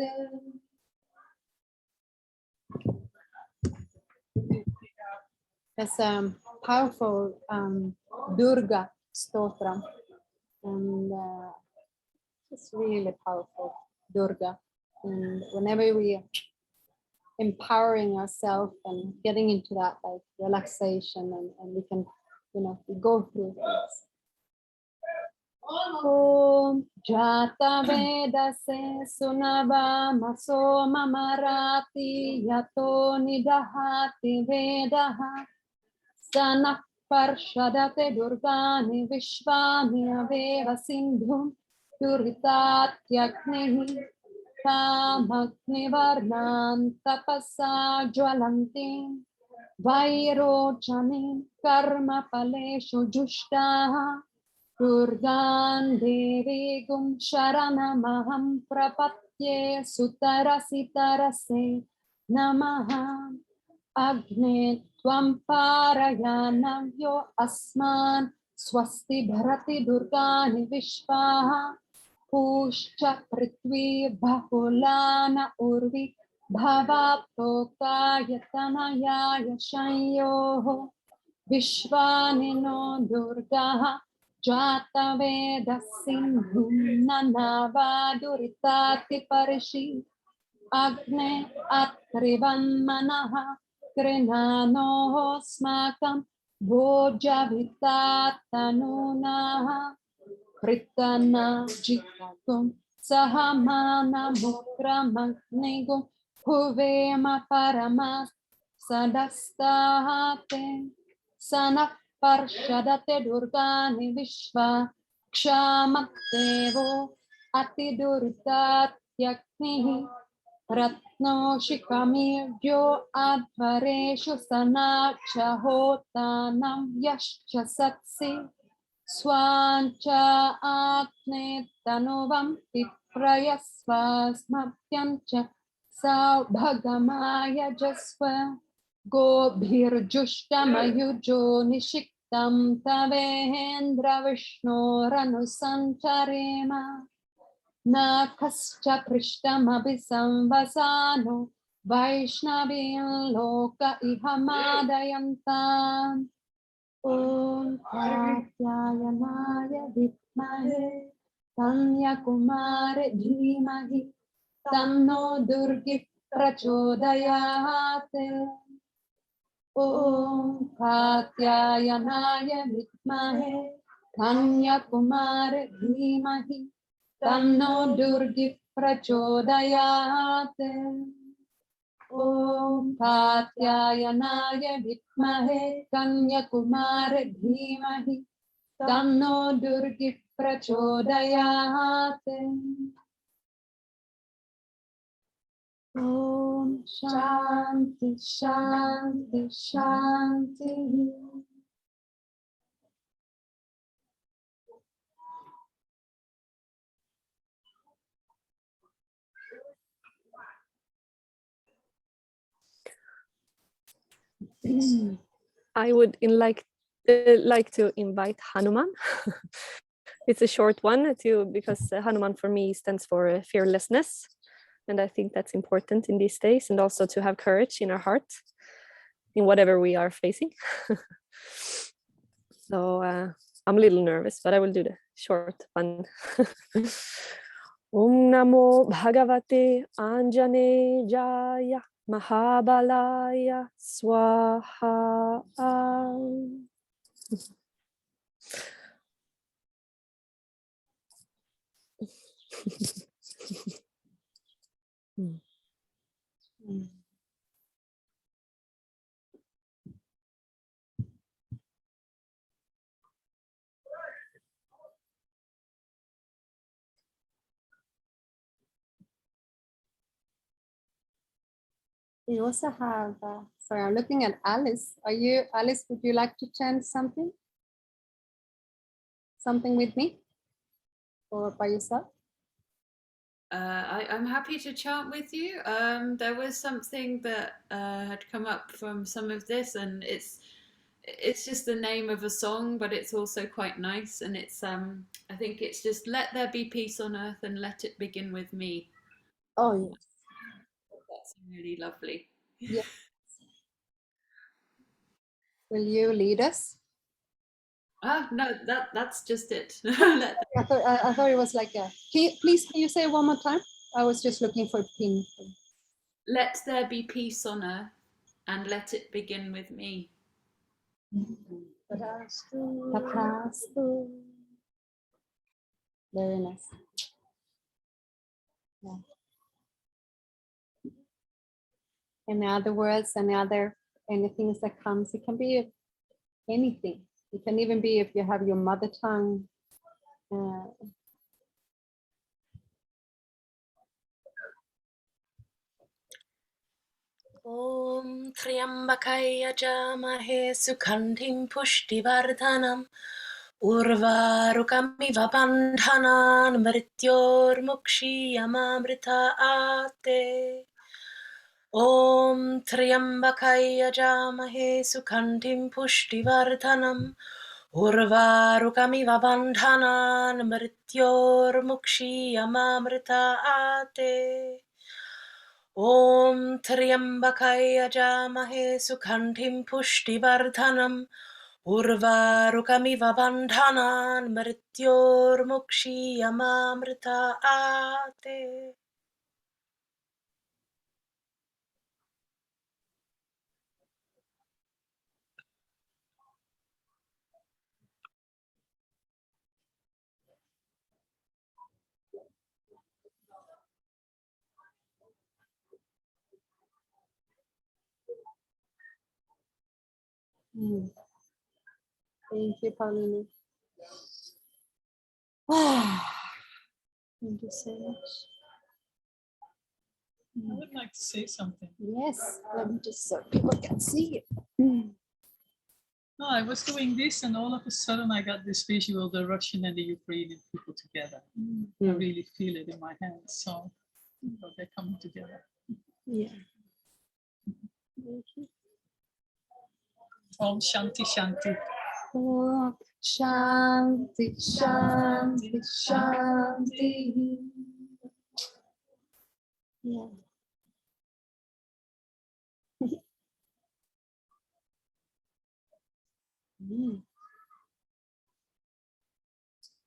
That's a powerful Durga stotra, and it's really powerful Durga. And whenever we empowering ourselves and getting into that like relaxation, and we can, we go through this. Om Jata Vedase Sunava Maso Mamarati Yato Nidahati Vedaha Sanah Parshadate Durgani Vishvani Aveva Sindhum Duritatyaknehi Tamagnivarnan Tapasa Jwalantim Vairochanim Karma Paleshu Jushtaha Durgan Devi Gum Sharanamaham Prapatye Sutarasitarase Namaha Agne Tvam Parayanam Yo Asman Swasti Bharati Durgani Vishvaha Pushcha Prithvi Bahulana Urvi Bhavato Kayatanaya Yashayoho Vishvanino Durgaha Jata Veda Sindhum Nanava Duritati Parishi Agne Atrivan Manaha Krinano Smakam Bojavita Tanunaha Pritana Jitakum Sahamana Mukramaknegum Huvema Paramas Sadastate Sanak Parshadate Durgani Vishva Kshamakdevo Atiduritatyaknihi Ratno Shikami Jo Advareshu Sanacha Hotanam Yashcha Satsi Swancha Atne Tanovam Piprayasvasmapyancha Saubhagamaya Jasva Gobhirjushtamayujo Nishiktam Tavehendra Vishnoranu Sancharema Nakascha Prishtamabhisamvasano Vaishnavin Loka Ihamadayantam Om Katyayanaya Vidmahe Kanyakumare Dhimahi Tanno Durgi Prachodayate Om Katyayanaya Vidmahe Kanyakumare Dhimahi Tanno Durgi Prachodayate Om Katyayanaya Vidmahe Kanyakumare Dhimahi Tanno Durgi Prachodayate. Om Shanti Shanti Shanti. I would like to invite Hanuman. It's a short one because Hanuman for me stands for fearlessness. And I think that's important in these days, and also to have courage in our heart in whatever we are facing. So I'm a little nervous, but I will do the short one. Om Namo Bhagavate Anjane Jaya Mahabalaya Swaha. We also have, sorry, I'm looking at Alice. Alice, would you like to chant something? Something with me? Or by yourself? I'm happy to chant with you. There was something that had come up from some of this, and it's just the name of a song, but it's also quite nice. And it's I think it's just "Let there be peace on earth, and let it begin with me." Oh, yes. That's really lovely. Yes. Will you lead us? Ah, no, that's just it. I thought it was like a, please, can you say it one more time? I was just looking for a pin. Let there be peace on earth, and let it begin with me. Tapastu. Very nice. Yeah. Any other words, anything that comes? It can be anything. It can even be if you have your mother tongue. Om Triambakaya Jamahe Sukhantim Pushtivardanam Urvarukamiva Bandhanan Mrityor Mukshiyamamrita Ate Om Triambakaya Jamahe Sukhantim Pushtivardanam Urvarukamiva Bandhanan Mrityor Mukshiyamamrita Ate Om Triambakaya Jamahe Sukhantim Pushtivardanam Urvarukamiva Bandhanan Mrityor Mukshiyamamrita Ate. Thank you, Paulina. Thank you so much. I would like to say something. Yes, let me just so people can see it. No, I was doing this, and all of a sudden I got this visual, the Russian and the Ukrainian people together. I really feel it in my hands, so they're coming together. Yeah. Thank you. Om Shanti Shanti. Om Shanti, Shanti, Shanti. Yeah.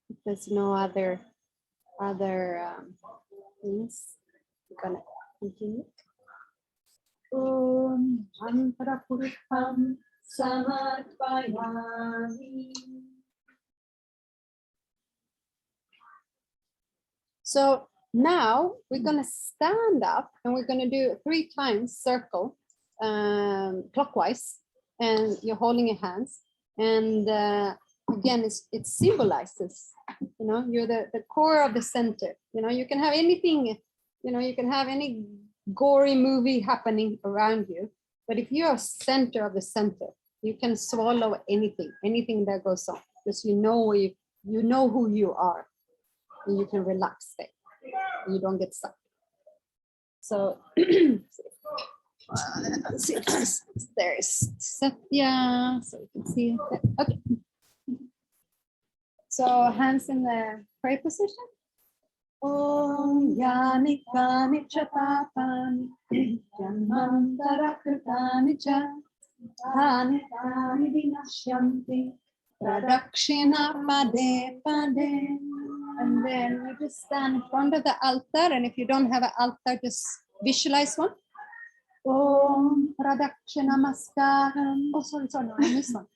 If there's no other things, we're gonna continue. Om Antara Purusham Samadvayami. So now we're gonna stand up and we're gonna do 3 times circle clockwise, and you're holding your hands, and again it symbolizes, you know, you're the core of the center. You know, you can have anything, you know, you can have any gory movie happening around you, but if you're center of the center, you can swallow anything that goes on, because you know you know who you are, and you can relax there, and you don't get stuck. So there's Satya, so you can see that. Okay, so hands in the prayer position. Om Yani Kani Chatapani Janmantara Kritani Cha Tani Tani Vinashyanti Pradakshina Pade Pade. And then you just stand in front of the altar, and if you don't have an altar, just visualize one. Om Pradakshina Namaskaram. Oh, sorry, no, I missed one.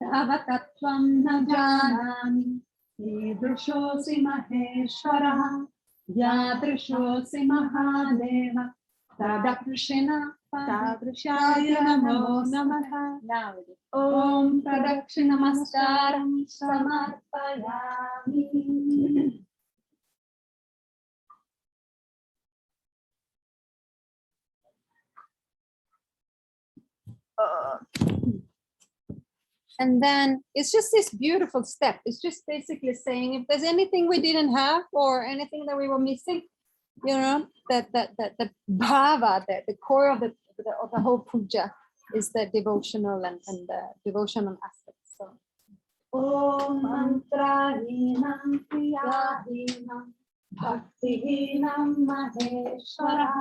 Avatatvam Najanani. Yadrishosi Maheshwara. Yadrishosi Mahadeva. Pradakshina Tadrishaya Namo Namaha. Now it is. Om Pradakshina Namaskaram Samarpayami. And then it's just this beautiful step. It's just basically saying if there's anything we didn't have or anything that we were missing, you know, that the bhava, the core of the whole puja is the devotional and the devotional aspect. So, Om Mantrahinam Priyahinam Bhaktihinam Maheshwara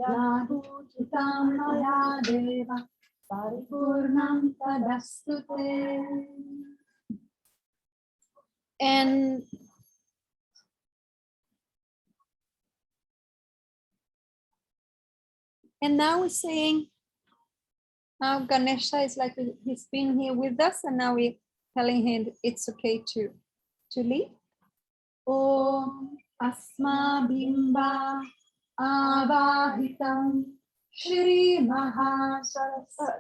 Yahuchitam Maya Deva Paripurnam Tadastute. And now we're saying, now Ganesha is like he's been here with us, and now we're telling him it's okay to leave. Om Asma Bimba Avahitam Shri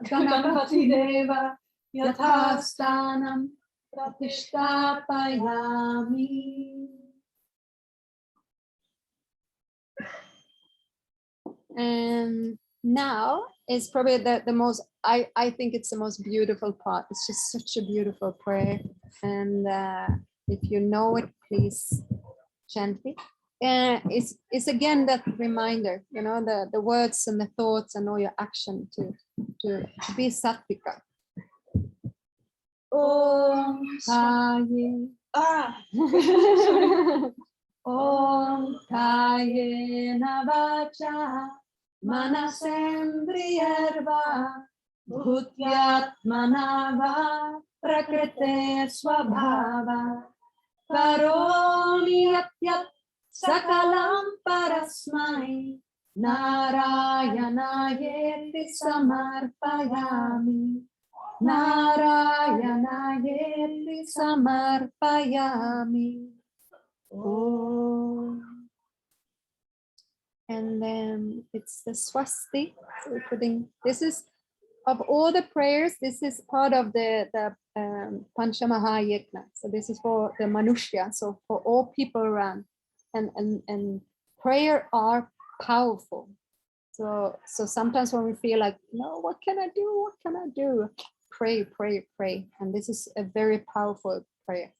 Ganapati Deva Yathastanam Pratishthapayami. And now is probably the most, I think it's the most beautiful part. It's just such a beautiful prayer. And if you know it, please chant it. And it's again that reminder, you know, the words and the thoughts and all your action to be sattvika. Om Kaye. Om Kaye Navacha Manasendriyarva Bhutyatmanava Prakrite Swabhava Karomi Yatyat Sakalam Parasmai Narayanayeti Samarpayami Narayanayeti Samarpayami. Oh. And then it's the swasti. So we're putting, this is, of all the prayers, this is part of the Panchamahayajna. So this is for the Manushya, so for all people around. And prayer are powerful. So sometimes when we feel like, no, what can I do? What can I do? Pray, pray, pray. And this is a very powerful prayer.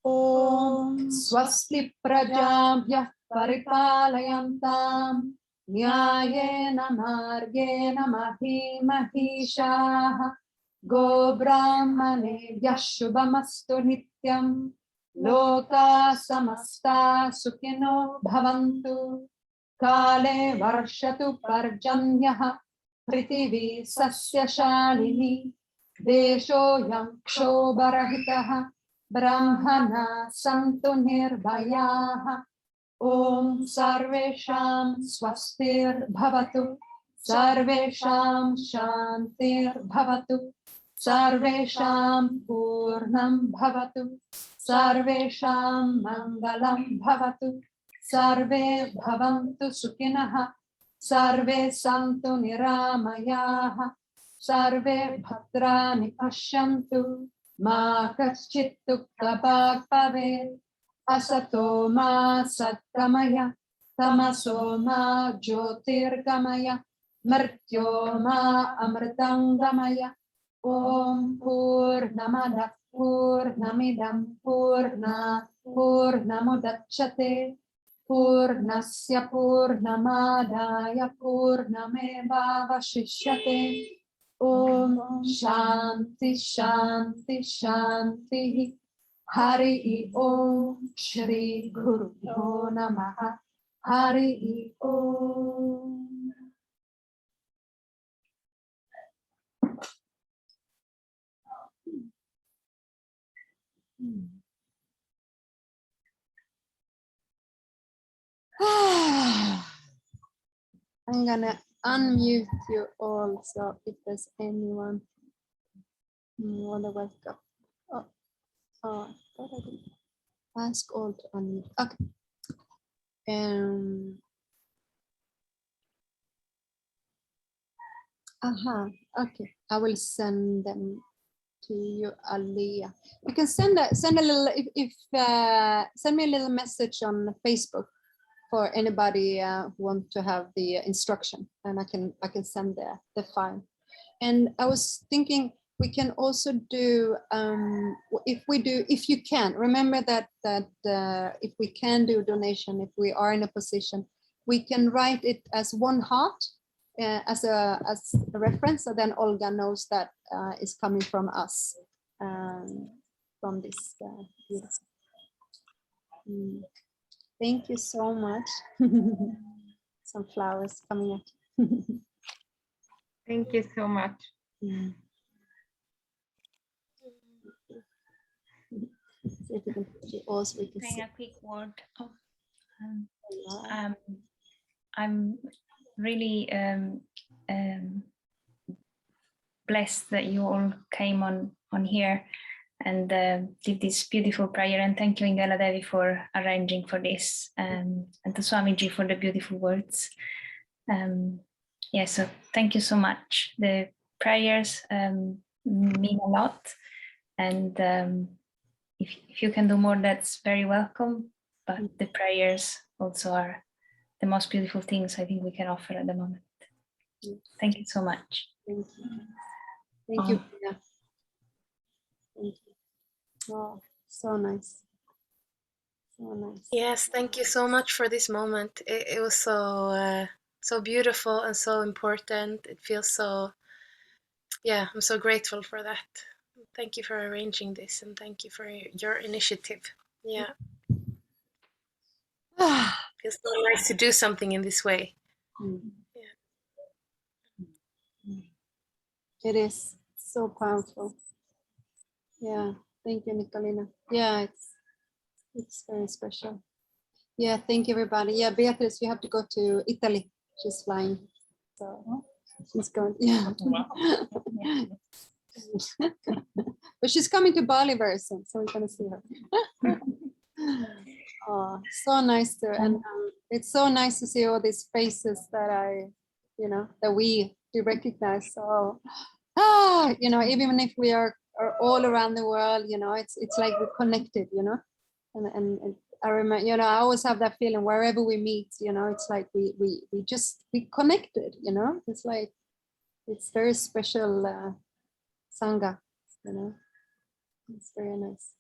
Om Swasti Prajabhyah Paripalayantam Nyayena Margena Mahi Mahishaha Go Brahmane Yashubhamastu Nityam Loka Samasta Sukhino Bhavantu Kale Varshatu Parjanyaha Prithvi Sasya Shalini Desho Yanksho Barahitaha Brahmana Santu Nirbhayaha Om Sarvesham Swastir Bhavatu Sarvesham Shantir Bhavatu Sarvesham Purnam Bhavatu Sarvesham Mangalam Bhavatu Sarve Bhavantu Sukhinaha Sarve Santu Niramayaha Sarve Bhadrani Pashyantu Ma kaschit dukha bhave asato ma satgamaya tamaso ma jyotirgamaya mrityo ma amritangamaya. Om Purnamada Purnamidam Purnamudachyate Purnasya Purnamadaya Purnamevavashishyate. Om Shanti Shanti Shanti Hari Om Shri Guru Bhyo Namaha Hari Om. I'm gonna unmute you all. So if there's anyone, more than welcome. Oh, I thought I didn't ask all to unmute. Okay. Okay. I will send them to you, Alia. You can send a little send me a little message on Facebook for anybody who want to have the instruction, and I can send the file. And I was thinking we can also do if you can remember that if we can do donation, if we are in a position, we can write it as one heart as a reference, so then Olga knows that is coming from us from this. Yes. Thank you so much. Some flowers coming up. Thank you so much. Saying a quick word. I'm really blessed that you all came on here and did this beautiful prayer. And thank you, Ingela Devi, for arranging for this, and to Swamiji for the beautiful words. So thank you so much. The prayers mean a lot, and if you can do more, that's very welcome. But the prayers also are the most beautiful things I think we can offer at the moment. Thank you so much. Thank you. Thank you. Thank you. Oh, so nice. So nice. Yes, thank you so much for this moment. It was so beautiful and so important. It feels so, yeah, I'm so grateful for that. Thank you for arranging this, and thank you for your initiative. Yeah. Feels so nice to do something in this way. It is so powerful. Yeah, thank you, Nicolina. Yeah, it's very special. Yeah, thank you, everybody. Yeah, Beatrice, you have to go to Italy. She's flying. So she's going. Yeah. But she's coming to Bali very soon, so we're gonna see her. Oh, so nice to, and it's so nice to see all these faces that that we do recognize. So, even if we are all around the world, it's like we're connected, and I remember, I always have that feeling wherever we meet, it's like we connected, it's like, it's very special Sangha, it's very nice.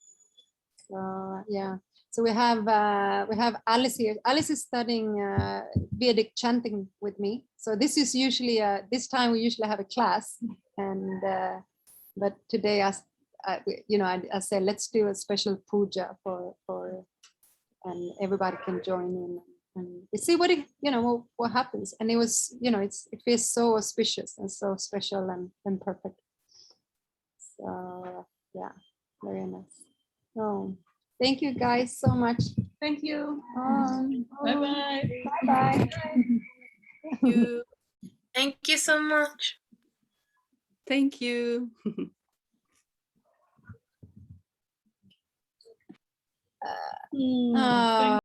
So, yeah. So we have Alice here. Alice is studying Vedic chanting with me. So this is usually this time we usually have a class, and but today I said let's do a special puja for and everybody can join in and we see what what happens. And it was it feels so auspicious and so special and perfect. So yeah, very nice. Oh. Thank you guys so much. Thank you. Bye-bye. Bye-bye. Thank you. Thank you so much. Thank you. Thank